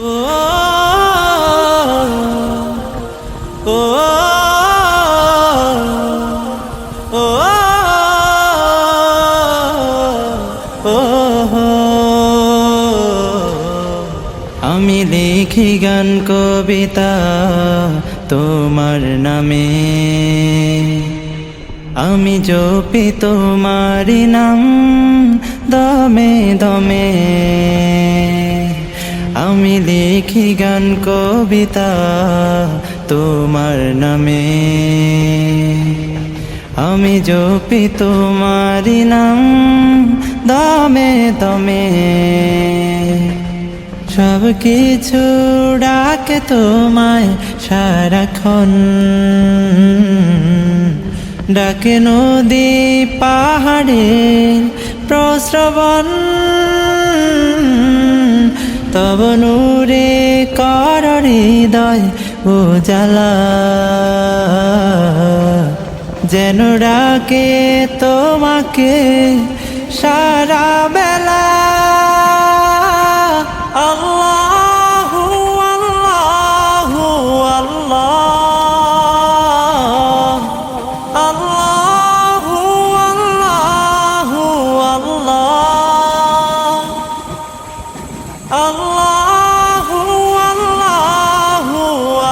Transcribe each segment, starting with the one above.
আমি লিখি গান কবিতা তোমার নামে, আমি জপি তোমারি নাম দমে দমে। আমি লিখি গান কবিতা তোমার নামে, আমি জপি তোমারি নাম দমে দমে। সব কিছু ডাকে তোমায় সারাক্ষণ, ডাকে নদী পাহাড়ের প্রস্রবণ। তব নূরে কর হৃদয় উজালা, যেন ডাকে তোমাকে সারা বেলা। আল্লাহু আল্লাহু আল্লাহ, আল্লাহু আল্লাহু আল্লাহ, আল্লাহু আল্লাহু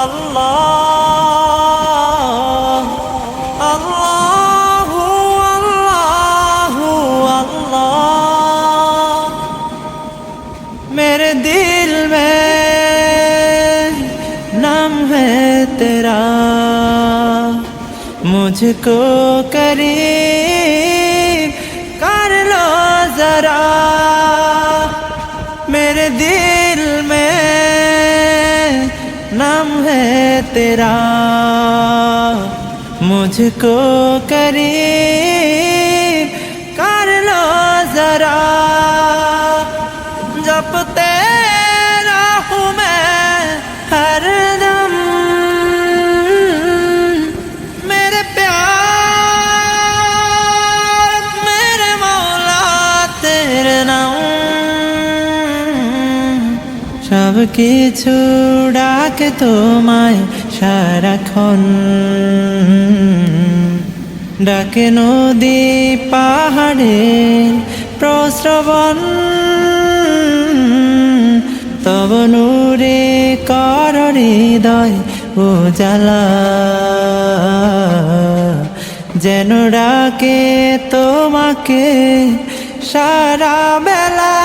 আল্লাহ, আল্লাহু আল্লাহু আল্লাহ। मेरे दिल में नाम है तेरा, मुझको करीब कर लो जरा। मेरे दिल में नाम है तेरा, मुझको करीब कर लो जरा। जपते रहूं मैं हरदम मेरे प्यार मेरे मौला तेरे नाम। সব কিছু ডাকে তোমায় সারাক্ষণ, ডাকে নদী পাহাড়ের প্রস্রবণ। তব নূরে কর হৃদয় উজালা, যেন ডাকে তোমাকে সারা বেলা।